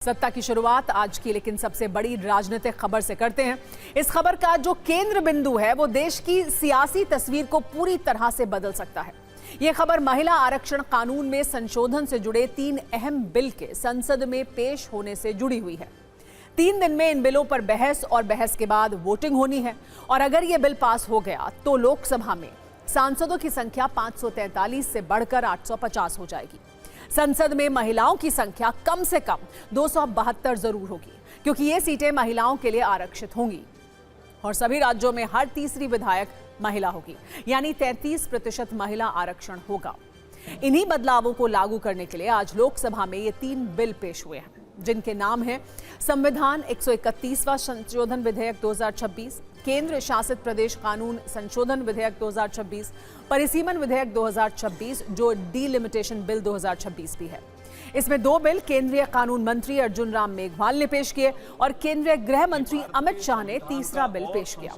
सत्ता की शुरुआत आज की लेकिन सबसे बड़ी राजनीतिक खबर से करते हैं। इस खबर का जो केंद्र बिंदु है वो देश की सियासी तस्वीर को पूरी तरह से बदल सकता है। ये खबर महिला आरक्षण कानून में संशोधन से जुड़े 3 अहम बिल के संसद में पेश होने से जुड़ी हुई है। 3 दिन में इन बिलों पर बहस और बहस के बाद वोटिंग होनी है और अगर ये बिल पास हो गया तो लोकसभा में सांसदों की संख्या 543 से बढ़कर 850 हो जाएगी। संसद में महिलाओं की संख्या कम से कम 272 जरूर होगी क्योंकि ये सीटें महिलाओं के लिए आरक्षित होंगी और सभी राज्यों में हर तीसरी विधायक महिला होगी, यानी 33% महिला आरक्षण होगा। इन्हीं बदलावों को लागू करने के लिए आज लोकसभा में ये 3 बिल पेश हुए हैं, जिनके नाम हैं संविधान 131वां संशोधन विधेयक 2026, केंद्र शासित प्रदेश कानून संशोधन विधेयक 2026, परिसीमन विधेयक 2026 जो डीलिमिटेशन बिल 2026 भी है। इसमें 2 बिल केंद्रीय कानून मंत्री अर्जुन राम मेघवाल ने पेश किए और केंद्रीय गृह मंत्री अमित शाह ने तीसरा बिल पेश किया।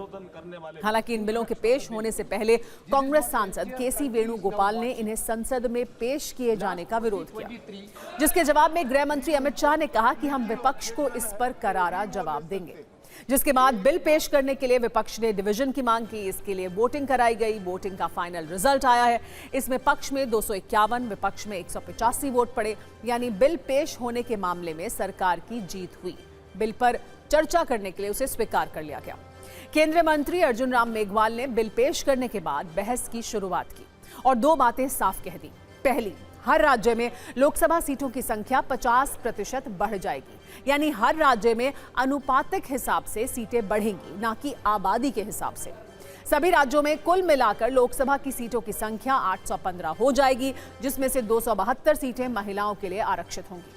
हालांकि इन बिलों के पेश होने से पहले कांग्रेस सांसद केसी वेणुगोपाल ने इन्हें संसद में पेश किए जाने का विरोध किया, जिसके जवाब में गृह मंत्री अमित शाह ने कहा कि हम विपक्ष को इस पर करारा जवाब देंगे। जिसके बाद बिल पेश करने के लिए विपक्ष ने डिवीजन की मांग की। इसके लिए वोटिंग कराई गई। वोटिंग का फाइनल रिजल्ट आया है। इसमें पक्ष में 251, विपक्ष में 185 वोट पड़े, यानी बिल पेश होने के मामले में सरकार की जीत हुई। बिल पर चर्चा करने के लिए उसे स्वीकार कर लिया गया। केंद्रीय मंत्री अर्जुन राम मेघवाल ने बिल पेश करने के बाद बहस की शुरुआत की और 2 बातें साफ कह दी। पहली, हर राज्य में लोकसभा सीटों की संख्या 50% बढ़ जाएगी, यानी हर राज्य में अनुपातिक हिसाब से सीटें बढ़ेंगी, ना कि आबादी के हिसाब से। सभी राज्यों में कुल मिलाकर लोकसभा की सीटों की संख्या 815 हो जाएगी, जिसमें से 272 सीटें महिलाओं के लिए आरक्षित होंगी।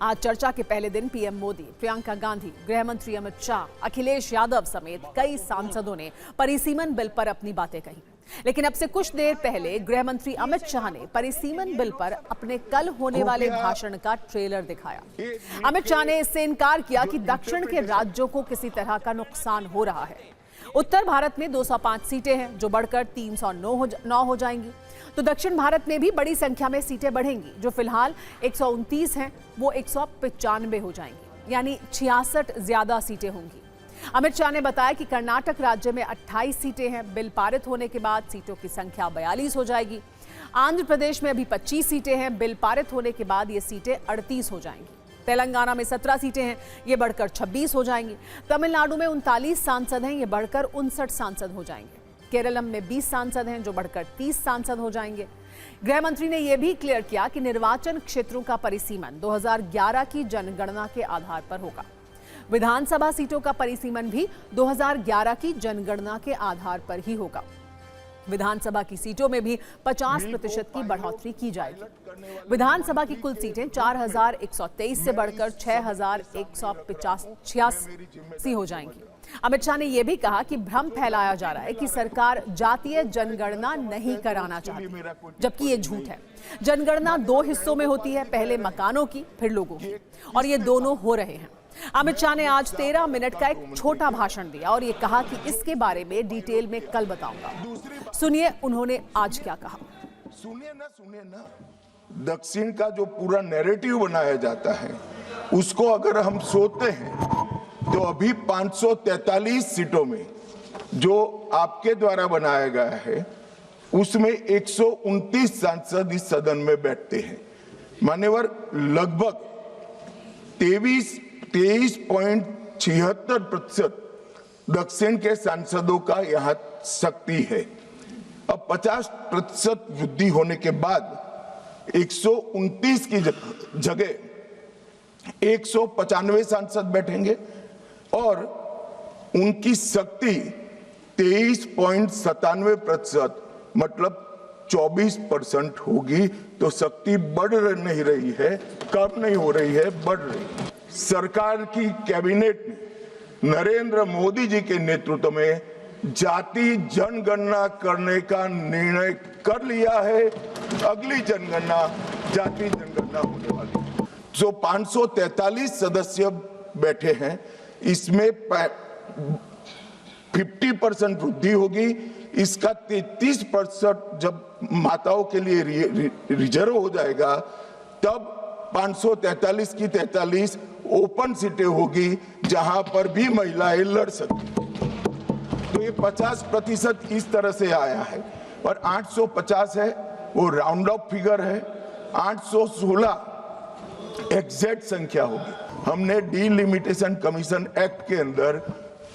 आज चर्चा के पहले दिन पीएम मोदी, प्रियंका गांधी, गृह मंत्री अमित शाह, अखिलेश यादव समेत कई सांसदों ने परिसीमन बिल पर अपनी बातें कही। लेकिन अब से कुछ देर पहले गृह मंत्री अमित शाह ने परिसीमन बिल पर अपने कल होने वाले भाषण का ट्रेलर दिखाया। अमित शाह ने इससे इनकार किया कि दक्षिण के राज्यों को किसी तरह का नुकसान हो रहा है। उत्तर भारत में 205 सीटें हैं जो बढ़कर 309 हो जाएंगी, तो दक्षिण भारत में भी बड़ी संख्या में सीटें बढ़ेंगी। जो फिलहाल 129 हैं वो 195 हो जाएंगी, यानी 66 ज्यादा सीटें होंगी। अमित शाह ने बताया कि कर्नाटक राज्य में 28 सीटें हैं। बिल पारित होने के बाद सीटों की संख्या 42 हो जाएगी। आंध्र प्रदेश में अभी 25 सीटें हैं। बिल पारित होने के बाद ये सीटें 38 हो जाएंगी। तेलंगाना में 17 सीटें हैं, ये बढ़कर 26 हो जाएंगी। तमिलनाडु में 39 सांसद हैं, ये बढ़कर 59 सांसद हो जाएंगे। केरलम में 20 सांसद हैं जो बढ़कर 30 सांसद हो जाएंगे। गृह मंत्री ने यह भी क्लियर किया कि निर्वाचन क्षेत्रों का परिसीमन 2011 की जनगणना के आधार पर होगा। विधानसभा सीटों का परिसीमन भी 2011 की जनगणना के आधार पर ही होगा। विधानसभा की सीटों में भी 50% की बढ़ोतरी की जाएगी। विधानसभा की कुल सीटें 4123 से बढ़कर 6186 हो जाएंगी। अमित शाह ने यह भी कहा कि भ्रम फैलाया जा रहा है कि सरकार जातीय जनगणना नहीं कराना चाहती, जबकि ये झूठ है। जनगणना 2 हिस्सों में होती है, पहले मकानों की फिर लोगों की, और ये दोनों हो रहे हैं। अमित शाह ने आज 13 मिनट का एक छोटा भाषण दिया और ये कहा कि इसके बारे में डिटेल में कल बताऊंगा। सुनिए उन्होंने आज क्या कहा। सुनिए ना, दक्षिण का जो पूरा नैरेटिव बनाया जाता है उसको अगर हम सोचते हैं तो अभी 543 सीटों में जो आपके द्वारा बनाया गया है उसमें 129 सांसद इस सदन में बैठते हैं। मान्यवर, लगभग 23.76% दक्षिण के सांसदों का यहां शक्ति है। अब 50% वृद्धि होने के बाद 129 की जगह 195 सांसद बैठेंगे और उनकी शक्ति 23.97%, मतलब 24% होगी। तो शक्ति बढ़ नहीं रही है, कम नहीं हो रही है, बढ़ रही है। सरकार की कैबिनेट ने नरेंद्र मोदी जी के नेतृत्व में जाति जनगणना करने का निर्णय कर लिया है। अगली जनगणना जाति जनगणना होने वाली है। जो 543 सदस्य बैठे हैं, इसमें 50% वृद्धि होगी। इसका 33% जब माताओं के लिए रिजर्व हो जाएगा तब 543 की 43 ओपन सीटें होगी जहां पर भी महिलाएं लड़ सकती। तो ये 50% इस तरह से आया है। और 850 है वो राउंड ऑफ फिगर है, 816 एग्जैक्ट संख्या होगी। हमने डिलिमिटेशन कमीशन एक्ट के अंदर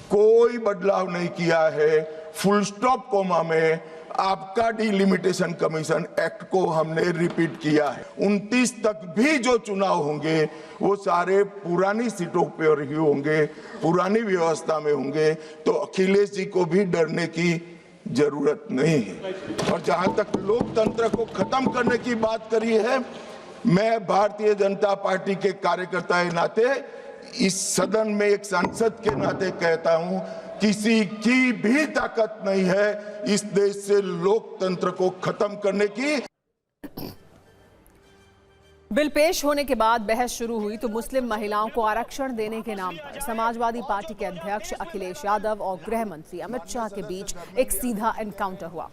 कोई बदलाव नहीं किया है। फुल स्टॉप कोमा में आपका डिलिमिटेशन कमीशन एक्ट को हमने रिपीट किया है। 29 तक भी जो चुनाव होंगे वो सारे पुरानी सीटों पर ही होंगे, पुरानी व्यवस्था में होंगे। तो अखिलेश जी को भी डरने की जरूरत नहीं है। और जहां तक लोकतंत्र को खत्म करने की बात करी है, मैं भारतीय जनता पार्टी के कार्यकर्ता के नाते, इस सदन में एक सांसद के नाते कहता हूं, किसी की भी ताकत नहीं है इस देश से लोकतंत्र को खत्म करने की। बिल पेश होने के बाद बहस शुरू हुई तो मुस्लिम महिलाओं को आरक्षण देने के नाम पर समाजवादी पार्टी के अध्यक्ष अखिलेश यादव और गृह मंत्री अमित शाह के बीच एक सीधा एनकाउंटर हुआ।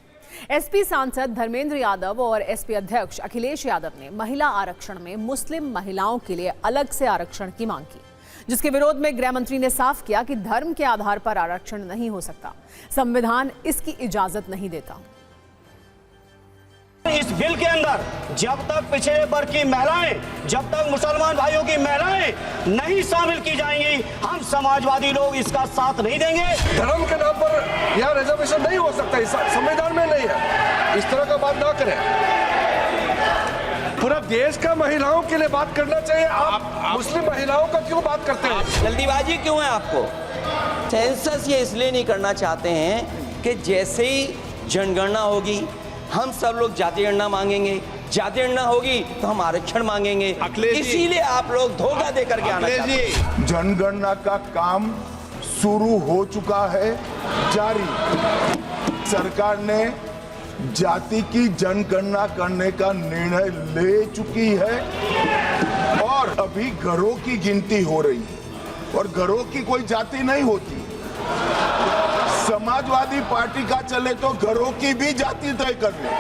एसपी सांसद धर्मेंद्र यादव और एसपी अध्यक्ष अखिलेश यादव ने महिला आरक्षण में मुस्लिम महिलाओं के लिए अलग से आरक्षण की मांग की, जिसके विरोध में गृह मंत्री ने साफ किया कि धर्म के आधार पर आरक्षण नहीं हो सकता, संविधान इसकी इजाजत नहीं देता। इस बिल के अंदर जब तक पिछड़े वर्ग की महिलाएं, जब तक मुसलमान भाइयों की महिलाएं नहीं शामिल की जाएंगी, हम समाजवादी लोग इसका साथ नहीं देंगे। धर्म के नाम पर यहाँ रिजर्वेशन नहीं हो सकता, संविधान में नहीं है। इस तरह का बात ना करें। पूरा देश का महिलाओं के लिए बात करना चाहिए। आप मुस्लिम महिलाओं का क्यों बात करते हैं? जल्दीबाजी क्यों है आपको? सेंसस ये इसलिए नहीं करना चाहते हैं कि जैसे ही जनगणना होगी हम सब लोग जाति गणना मांगेंगे, जाति गणना होगी तो हम आरक्षण मांगेंगे, इसीलिए आप लोग धोखा देकर के आना चाहते हैं। जनगणना का काम शुरू हो चुका है, जारी। सरकार ने जाति की जनगणना करने का निर्णय ले चुकी है और अभी घरों की गिनती हो रही है और घरों की कोई जाति नहीं होती। समाजवादी पार्टी का चले तो घरों की भी जाति तय कर ले।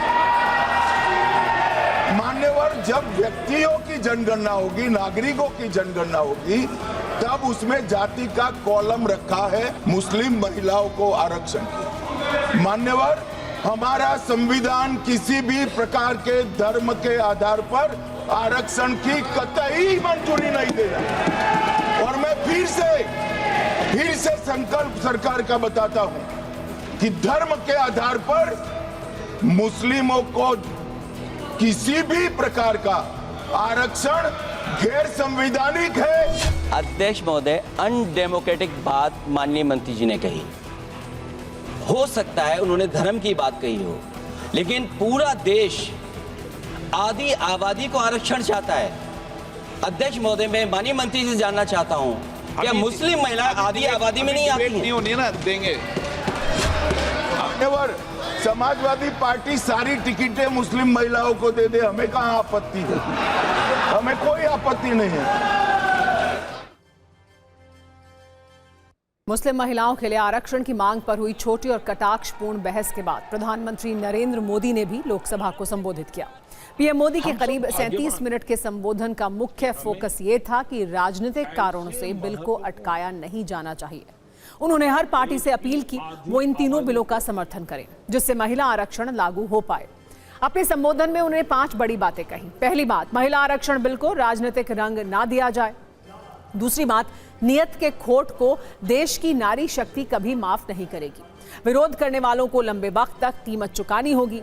मान्यवर, जब व्यक्तियों की जनगणना होगी, नागरिकों की जनगणना होगी, तब उसमें जाति का कॉलम रखा है मुस्लिम महिलाओं को आरक्षण की। मान्यवर, हमारा संविधान किसी भी प्रकार के धर्म के आधार पर आरक्षण की कतई मंजूरी नहीं दे रहा। और मैं फिर से संकल्प सरकार का बताता हूं कि धर्म के आधार पर मुस्लिमों को किसी भी प्रकार का आरक्षण गैर संवैधानिक है। अध्यक्ष महोदय, अनडेमोक्रेटिक बात माननीय मंत्री जी ने कही। हो सकता है उन्होंने धर्म की बात कही हो, लेकिन पूरा देश आदि आबादी को आरक्षण चाहता है। अध्यक्ष महोदय, मैं माननीय मंत्री से जानना चाहता हूं, क्या मुस्लिम महिला आदि आबादी में नहीं आती हैं? नहीं होनी ना देंगे। समाजवादी पार्टी सारी टिकटें मुस्लिम महिलाओं को दे दे, हमें कहां आपत्ति है? हमें कोई आपत्ति नहीं है। मुस्लिम महिलाओं के लिए आरक्षण की मांग पर हुई छोटी और कटाक्षपूर्ण बहस के बाद प्रधानमंत्री नरेंद्र मोदी ने भी लोकसभा को संबोधित किया। पीएम मोदी के करीब 37 मिनट के संबोधन का मुख्य फोकस ये था कि राजनीतिक कारणों से बिल को अटकाया नहीं जाना चाहिए। उन्होंने हर पार्टी से अपील की वो इन तीनों बिलों का समर्थन करें, जिससे महिला आरक्षण लागू हो पाए। अपने संबोधन में उन्होंने 5 बड़ी बातें कही। पहली बात, महिला आरक्षण बिल को राजनीतिक रंग ना दिया जाए। दूसरी बात, नियत के खोट को देश की नारी शक्ति कभी माफ नहीं करेगी। विरोध करने वालों को लंबे वक्त तक कीमत चुकानी होगी।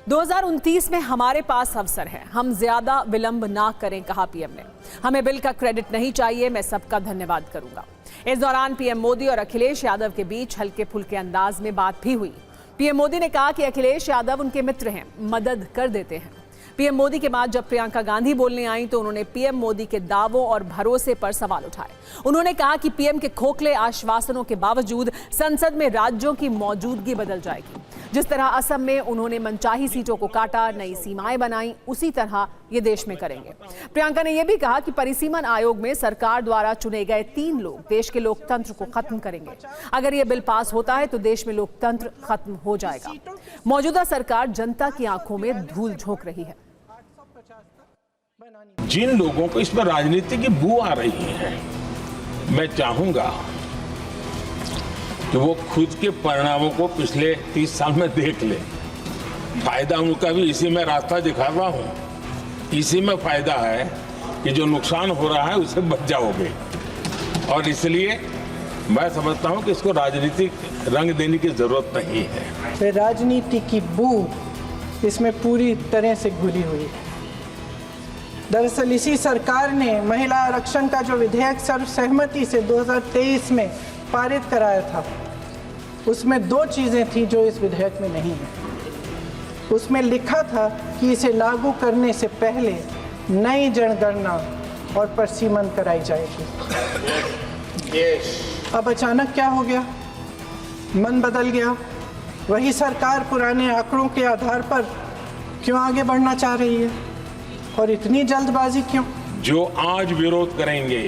2029 में हमारे पास अवसर है, हम ज्यादा विलंब ना करें, कहा पीएम ने। हमें बिल का क्रेडिट नहीं चाहिए, मैं सबका धन्यवाद करूंगा। इस दौरान पीएम मोदी और अखिलेश यादव के बीच हल्के फुल्के अंदाज में बात भी हुई। पीएम मोदी ने कहा कि अखिलेश यादव उनके मित्र हैं, मदद कर देते हैं। पीएम मोदी के बाद जब प्रियंका गांधी बोलने आई तो उन्होंने पीएम मोदी के दावों और भरोसे पर सवाल उठाए। उन्होंने कहा कि पीएम के खोखले आश्वासनों के बावजूद संसद में राज्यों की मौजूदगी बदल जाएगी। जिस तरह असम में उन्होंने मनचाही सीटों को काटा, नई सीमाएं बनाई, उसी तरह ये देश में करेंगे। प्रियंका ने यह भी कहा कि परिसीमन आयोग में सरकार द्वारा चुने गए 3 लोग देश के लोकतंत्र को खत्म करेंगे। अगर ये बिल पास होता है तो देश में लोकतंत्र खत्म हो जाएगा। मौजूदा सरकार जनता की आंखों में धूल झोंक रही है। बनानी। जिन लोगों को इसमें राजनीति की बू आ रही है, मैं चाहूंगा कि वो खुद के परिणामों को पिछले 30 साल में देख ले। फायदा उनका भी इसी में रास्ता दिखा रहा हूं। इसी में फायदा है कि जो नुकसान हो रहा है उससे बच जाओगे। और इसलिए मैं समझता हूं कि इसको राजनीतिक रंग देने की जरूरत नहीं है। राजनीति की बू इसमें पूरी तरह से घुली हुई है। दरअसल इसी सरकार ने महिला आरक्षण का जो विधेयक सर्वसहमति से 2023 में पारित कराया था, उसमें 2 चीज़ें थी जो इस विधेयक में नहीं है। उसमें लिखा था कि इसे लागू करने से पहले नई जनगणना और परसीमन कराई जाएगी। अब अचानक क्या हो गया? मन बदल गया। वही सरकार पुराने आंकड़ों के आधार पर क्यों आगे बढ़ना चाह रही है और इतनी जल्दबाजी क्यों? जो आज विरोध करेंगे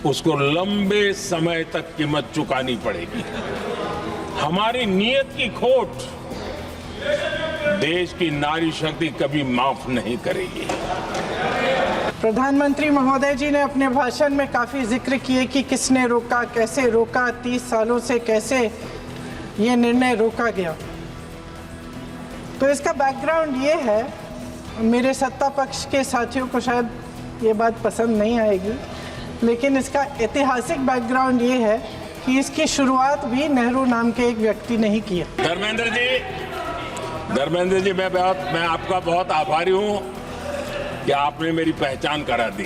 उसको लंबे समय तक कीमत चुकानी पड़ेगी। हमारी नीयत की खोट देश की नारी शक्ति कभी माफ नहीं करेगी। प्रधानमंत्री महोदय जी ने अपने भाषण में काफ़ी जिक्र किए कि किसने रोका, कैसे रोका, 30 सालों से कैसे ये निर्णय रोका गया। तो इसका बैकग्राउंड ये है, मेरे सत्ता पक्ष के साथियों को शायद ये बात पसंद नहीं आएगी, लेकिन इसका ऐतिहासिक बैकग्राउंड ये है कि इसकी शुरुआत भी नेहरू नाम के एक व्यक्ति ने ही किया। धर्मेंद्र जी, मैं आपका बहुत आभारी हूं कि आपने मेरी पहचान करा दी।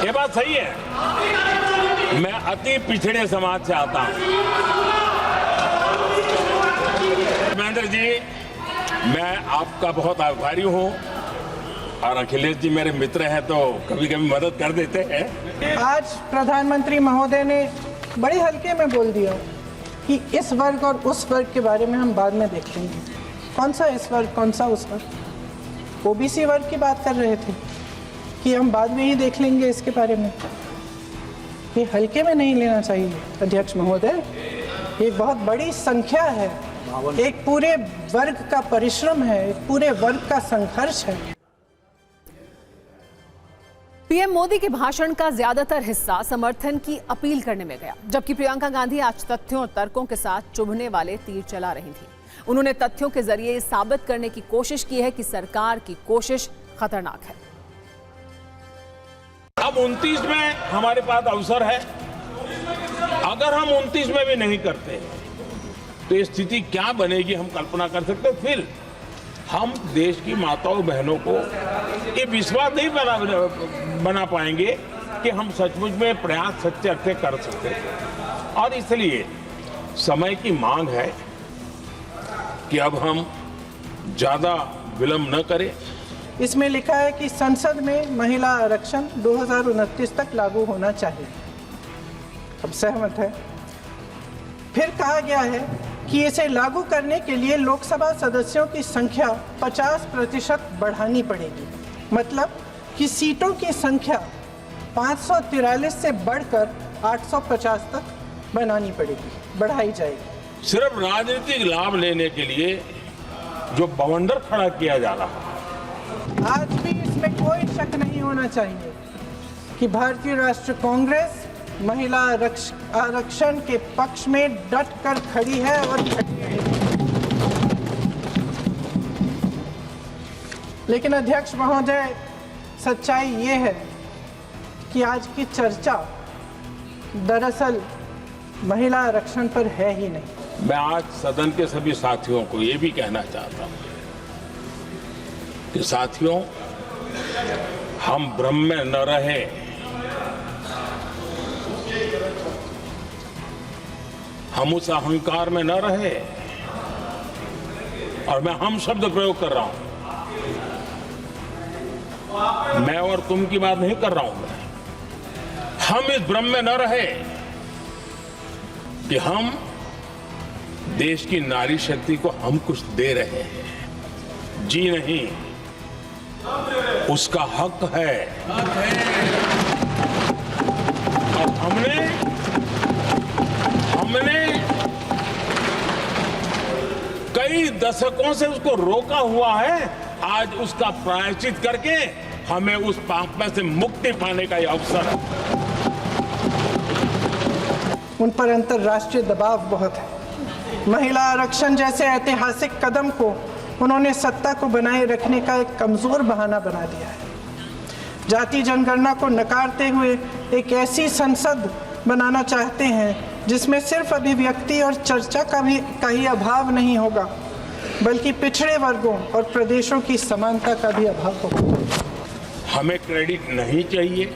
ये बात सही है, मैं अति पिछड़े समाज से आता हूं। धर्मेंद्र जी, मैं आपका बहुत आभारी हूं और अखिलेश जी मेरे मित्र हैं तो कभी कभी मदद कर देते हैं। आज प्रधानमंत्री महोदय ने बड़े हल्के में बोल दिया कि इस वर्ग और उस वर्ग के बारे में हम बाद में देख लेंगे। कौन सा इस वर्ग, कौन सा उस वर्ग? ओबीसी वर्ग की बात कर रहे थे कि हम बाद में ही देख लेंगे इसके बारे में। ये हल्के में नहीं लेना चाहिए अध्यक्ष महोदय। ये बहुत बड़ी संख्या है, एक पूरे वर्ग का परिश्रम है, एक पूरे वर्ग का संघर्ष है। पीएम मोदी के भाषण का ज्यादातर हिस्सा समर्थन की अपील करने में गया, जबकि प्रियंका गांधी आज तथ्यों और तर्कों के साथ चुभने वाले तीर चला रही थी। उन्होंने तथ्यों के जरिए साबित करने की कोशिश की है कि सरकार की कोशिश खतरनाक है। अब 29 में हमारे पास अवसर है। अगर हम 29 में भी नहीं करते तो ये स्थिति क्या बनेगी हम कल्पना कर सकते हैं। फिर हम देश की माताओं बहनों को ये विश्वास नहीं बना पाएंगे कि हम सचमुच में प्रयास सच्चे अर्थे कर सकते हैं। और इसलिए समय की मांग है कि अब हम ज्यादा विलंब न करें। इसमें लिखा है कि संसद में महिला आरक्षण 2029 तक लागू होना चाहिए। अब सहमत है। फिर कहा गया है कि इसे लागू करने के लिए लोकसभा सदस्यों की संख्या 50% बढ़ानी पड़ेगी। मतलब कि सीटों की संख्या 543 से बढ़कर 850 तक बनानी पड़ेगी, बढ़ाई जाएगी। सिर्फ राजनीतिक लाभ लेने के लिए जो बवंडर खड़ा किया जा रहा है, आज भी इसमें कोई शक नहीं होना चाहिए कि भारतीय राष्ट्रीय कांग्रेस महिला आरक्षण के पक्ष में डट कर खड़ी है और खड़ी रहेगी। लेकिन अध्यक्ष महोदय, सच्चाई ये है कि आज की चर्चा दरअसल महिला आरक्षण पर है ही नहीं। मैं आज सदन के सभी साथियों को ये भी कहना चाहता हूं कि साथियों, हम भ्रम में न रहे। हम उस अहंकार में न रहे। और मैं हम शब्द प्रयोग कर रहा हूं, मैं और तुम की बात नहीं कर रहा हूं। हम इस भ्रम में न रहे कि हम देश की नारी शक्ति को हम कुछ दे रहे हैं। जी नहीं, उसका हक है। और हमने कई दशकों से उसको रोका हुआ है। आज उसका प्रायश्चित करके हमें उस पाप में से मुक्ति पाने का ये अवसर है। उन पर अंतर्राष्ट्रीय दबाव बहुत है। महिला आरक्षण जैसे ऐतिहासिक कदम को उन्होंने सत्ता को बनाए रखने का एक कमजोर बहाना बना दिया है। जाति जनगणना को नकारते हुए एक ऐसी संसद बनाना चाहते हैं जिसमें सिर्फ अभिव्यक्ति और चर्चा का ही अभाव नहीं होगा, बल्कि पिछड़े वर्गों और प्रदेशों की समानता का भी अभाव होगा। हमें क्रेडिट नहीं चाहिए।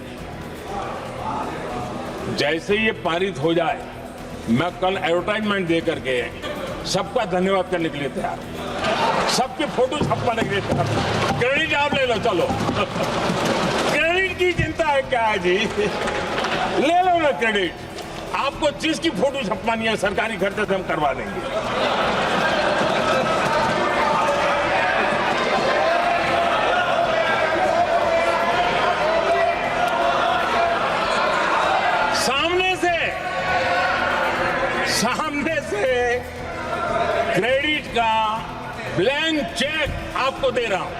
जैसे ये पारित हो जाए, मैं कल एडवर्टाइजमेंट दे करके सबका धन्यवाद करने के लिए तैयार हूं। सबके फोटो छपवाने के लिए तैयार हूं। क्रेडिट आप ले लो, चलो। क्रेडिट की चिंता है क्या है जी? ले लो ना क्रेडिट। आपको जिसकी फोटो छपवानी है सरकारी खर्चे से हम करवा देंगे। सामने से क्रेडिट का ब्लैंक चेक आपको दे रहा हूं।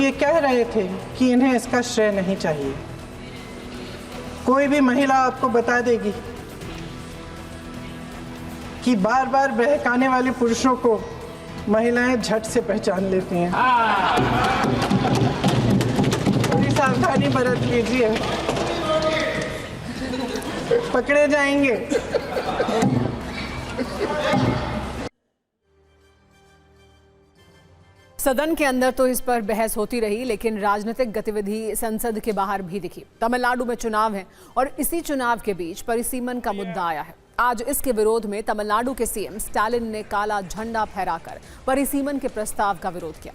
ये कह रहे थे कि इन्हें इसका श्रेय नहीं चाहिए। कोई भी महिला आपको बता देगी कि बार बार बहकाने वाले पुरुषों को महिलाएं झट से पहचान लेती हैं। थोड़ी सावधानी बरत लीजिए, पकड़े जाएंगे। सदन के अंदर तो इस पर बहस होती रही, लेकिन राजनीतिक गतिविधि संसद के बाहर भी दिखी। तमिलनाडु में चुनाव है और इसी चुनाव के बीच परिसीमन का मुद्दा आया है। आज इसके विरोध में तमिलनाडु के सीएम स्टालिन ने काला झंडा फहराकर परिसीमन के प्रस्ताव का विरोध किया।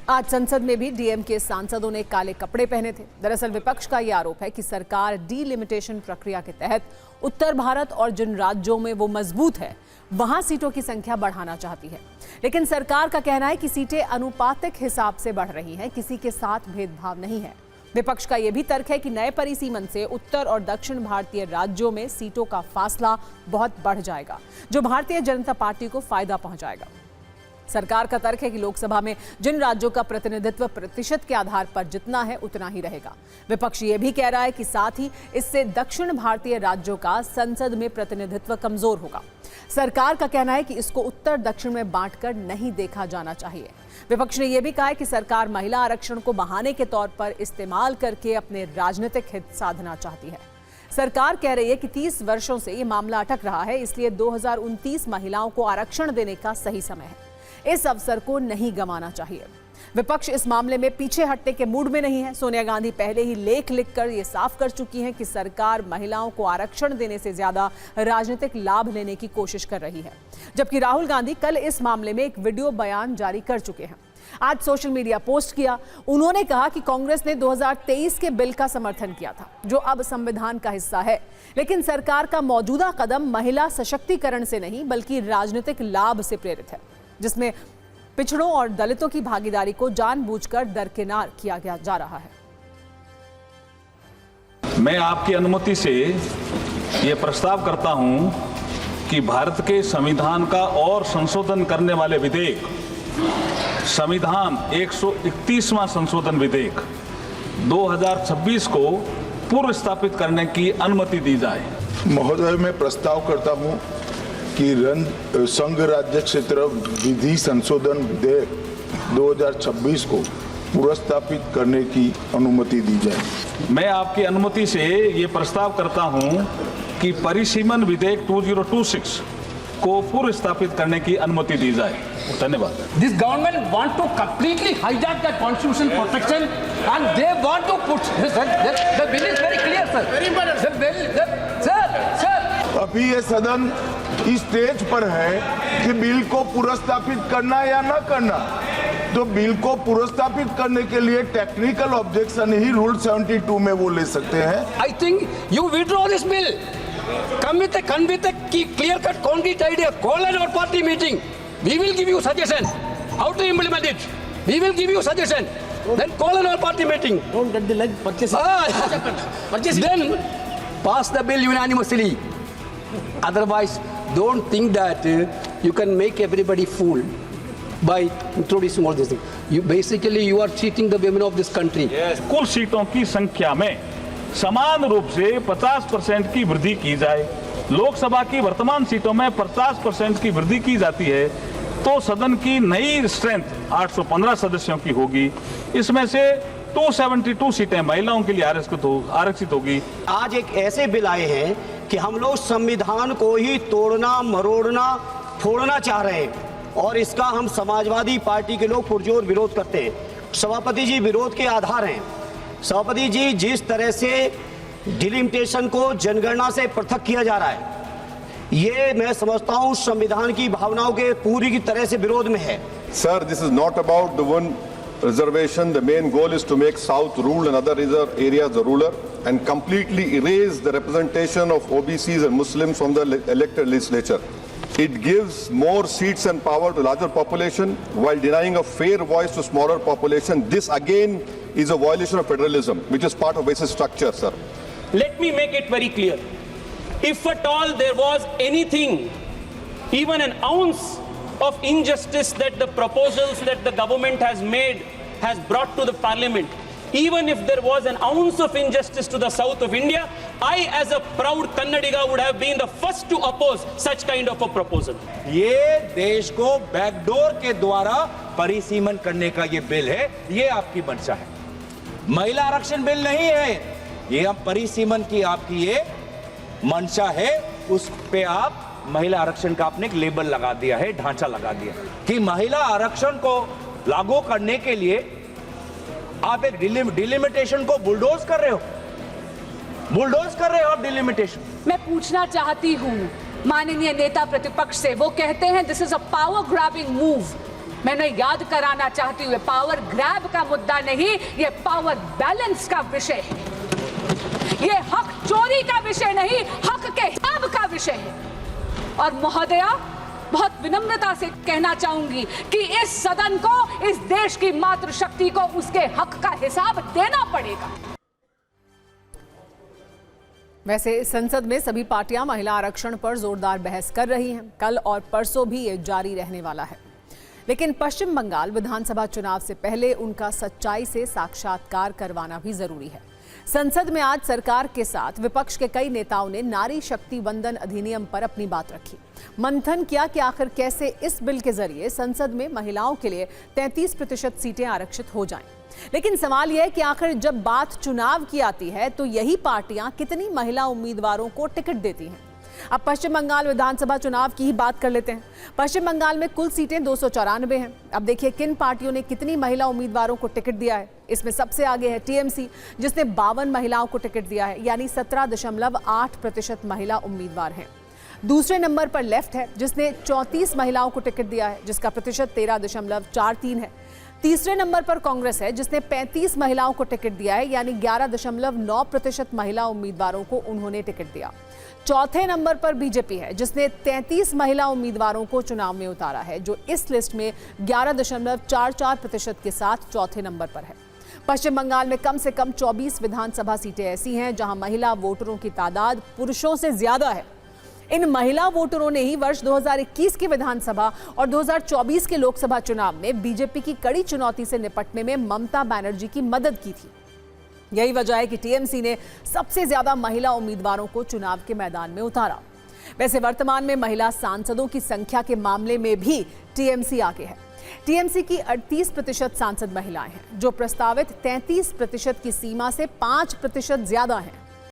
आज संसद में भी डीएमके सांसदों ने काले कपड़े पहने थे। दरअसल विपक्ष का यह आरोप है कि सरकार डीलिमिटेशन प्रक्रिया के तहत उत्तर भारत और जिन राज्यों में वो मजबूत है वहां सीटों की संख्या बढ़ाना चाहती है, लेकिन सरकार का कहना है कि सीटें अनुपातिक हिसाब से बढ़ रही हैं, किसी के साथ भेदभाव नहीं है। विपक्ष का यह भी तर्क है कि नए परिसीमन से उत्तर और दक्षिण भारतीय राज्यों में सीटों का फासला बहुत बढ़ जाएगा, जो भारतीय जनता पार्टी को फायदा पहुंचाएगा। सरकार का तर्क है कि लोकसभा में जिन राज्यों का प्रतिनिधित्व प्रतिशत के आधार पर जितना है उतना ही रहेगा। विपक्ष ये भी कह रहा है कि साथ ही इससे दक्षिण भारतीय राज्यों का संसद में प्रतिनिधित्व कमजोर होगा। सरकार का कहना है कि इसको उत्तर दक्षिण में बांटकर नहीं देखा जाना चाहिए। विपक्ष ने यह भी कहा है कि सरकार महिला आरक्षण को बहाने के तौर पर इस्तेमाल करके अपने राजनीतिक हित साधना चाहती है। सरकार कह रही है कि 30 वर्षों से ये मामला अटक रहा है, इसलिए 2029 महिलाओं को आरक्षण देने का सही समय है। इस अवसर को नहीं गंवाना चाहिए। विपक्ष इस मामले में पीछे हटने के मूड में नहीं है। सोनिया गांधी पहले ही लेख लिखकर ये साफ कर चुकी हैं कि सरकार महिलाओं को आरक्षण देने से ज्यादा राजनीतिक लाभ लेने की कोशिश कर रही है, जबकि राहुल गांधी कल इस मामले में एक वीडियो बयान जारी कर चुके हैं। आज सोशल मीडिया पोस्ट किया। उन्होंने कहा कि कांग्रेस ने 2023 के बिल का समर्थन किया था, जो अब संविधान का हिस्सा है, लेकिन सरकार का मौजूदा कदम महिला सशक्तिकरण से नहीं बल्कि राजनीतिक लाभ से प्रेरित है, जिसमें पिछड़ों और दलितों की भागीदारी को जानबूझकर दरकिनार किया जा रहा है। मैं आपकी अनुमति से ये प्रस्ताव करता हूं कि भारत के संविधान का और संशोधन करने वाले विधेयक, संविधान 131वां संशोधन विधेयक 2026 को पूर्व स्थापित करने की अनुमति दी जाए। महोदय, मैं प्रस्ताव करता हूं कि संघ राज्य क्षेत्र विधि संशोधन विधेयक 2026 को पुनर्स्थापित करने की अनुमति दी जाए। मैं आपकी अनुमति से ये प्रस्ताव करता हूं कि परिसीमन विधेयक 2026 को पूर्व स्थापित करने की अनुमति दी जाए। धन्यवाद। This government want to completely hijack the constitution protection and they want to put the bill is very clear, sir. Very important. The bill, sir. अभी ये सदन इस स्टेज पर है कि बिल को पुनर्स्थापित करना या न करना, तो बिल को पुनर्स्थापित करने के लिए टेक्निकल ऑब्जेक्शन ही रूल 72 में वो ले सकते हैं। I think you withdraw this bill. Come with a clear-cut, concrete idea. Call an all-party meeting. We will give you suggestion how to implement it. We will give you suggestion. Then call an all-party meeting. Don't get the leg purchasing. Then pass the bill unanimously. Otherwise, don't think that you can make everybody fool. by introducing all these things. You are cheating the women of this country. कुल सीटों की संख्या में समान रूप से 50% की वृद्धि की जाए। लोकसभा की वर्तमान सीटों में 50% की वृद्धि की जाती है तो सदन की नई स्ट्रेंथ 815 सदस्यों की होगी। इसमें से 272 सीटें महिलाओं के लिए आरक्षित होगी। आज एक ऐसे बिल आए हैं कि हम लोग संविधान को ही तोड़ना, मरोड़ना, फोड़ना चाह रहे हैं और इसका हम समाजवादी पार्टी के लोग पुरजोर विरोध करते हैं। सभापति जी, विरोध के आधार हैं। सभापति जी, जिस तरह से डिलिमिटेशन को जनगणना से पृथक किया जा रहा है, ये मैं समझता हूं संविधान की भावनाओं के पूरी की तरह से विरोध में है। Sir, this is not about the one reservation. The main goal is to make South rural and other areas rural and completely erase the representation of OBCs and Muslims from the elected legislature. It gives more seats and power to larger population while denying a fair voice to smaller population. This again is a violation of federalism, which is part of basic structure, sir. Let me make it very clear. If at all there was anything, even an ounce of injustice that the proposals that the government has brought to the parliament, even if there was an ounce of injustice to the south of India, I as a proud Kannadiga would have been the first to oppose such kind of a proposal. ये देश को backdoor के द्वारा परिसीमन करने का ये bill है, ये आपकी मंशा है। महिला आरक्षण बिल नहीं है, ये हम परिसीमन की आपकी ये मंशा है। उस पे आप महिला आरक्षण का आपने एक लेबल लगा दिया है, ढांचा लगा दिया कि महिला आरक्षण को लागू करने के लिए आप एक डिलिमिटेशन को बुलडोज कर रहे हो, आप डिलिमिटेशन। मैं पूछना चाहती हूँ माननीय नेता प्रतिपक्ष से, वो कहते हैं this is a power grabbing move. मैंने याद कराना चाहती हूँ, पावर ग्रैब का मुद्दा नहीं, ये पावर बैलेंस का विषय है। ये हक चोरी का विषय नहीं, हक के हिसाब का विषय है। और महोदया, बहुत विनम्रता से कहना चाहूंगी कि इस सदन को, इस देश की मातृशक्ति को उसके हक का हिसाब देना पड़ेगा। वैसे संसद में सभी पार्टियां महिला आरक्षण पर जोरदार बहस कर रही हैं। कल और परसों भी ये जारी रहने वाला है। लेकिन पश्चिम बंगाल विधानसभा चुनाव से पहले उनका सच्चाई से साक्षात्कार करवाना भी जरूरी है। संसद में आज सरकार के साथ विपक्ष के कई नेताओं ने नारी शक्ति वंदन अधिनियम पर अपनी बात रखी। मंथन किया कि आखिर कैसे इस बिल के जरिए संसद में महिलाओं के लिए 33% सीटें आरक्षित हो जाएं। लेकिन सवाल यह है कि आखिर जब बात चुनाव की आती है तो यही पार्टियां कितनी महिला उम्मीदवारों को टिकट देती हैं। अब पश्चिम बंगाल विधानसभा चुनाव की ही बात कर लेते हैं। पश्चिम बंगाल में कुल सीटें 294 हैं। अब देखिए किन पार्टियों ने कितनी महिला उम्मीदवारों को टिकट दिया है। इसमें सबसे आगे है टीएमसी, जिसने 52 महिलाओं को टिकट दिया है, यानी 17.8% महिला उम्मीदवार हैं। दूसरे नंबर पर लेफ्ट है, जिसने 34 महिलाओं को टिकट दिया है, जिसका प्रतिशत 13.43 है। तीसरे नंबर पर कांग्रेस है, जिसने 35 महिलाओं को टिकट दिया है, यानी 11.9% महिला उम्मीदवारों को उन्होंने टिकट दिया। चौथे नंबर पर बीजेपी है, जिसने 33 महिला उम्मीदवारों को चुनाव में उतारा है, जो इस लिस्ट में 11.44% के साथ चौथे नंबर पर है। पश्चिम बंगाल में कम से कम 24 विधानसभा सीटें ऐसी हैं जहां महिला वोटरों की तादाद पुरुषों से ज्यादा है। इन महिला वोटरों ने ही वर्ष 2021 की विधानसभा और 2024 के लोकसभा चुनाव में बीजेपी की कड़ी चुनौती से निपटने में ममता बनर्जी की मदद की थी। यही वजह है कि टीएमसी ने सबसे ज्यादा महिला उम्मीदवारों को चुनाव के मैदान में उतारा। वैसे वर्तमान में महिला सांसदों की संख्या के मामले में भी टीएमसी आगे है। टीएमसी की 38% सांसद महिलाएं हैं, जो प्रस्तावित 33% की सीमा से 5% ज्यादा हैं।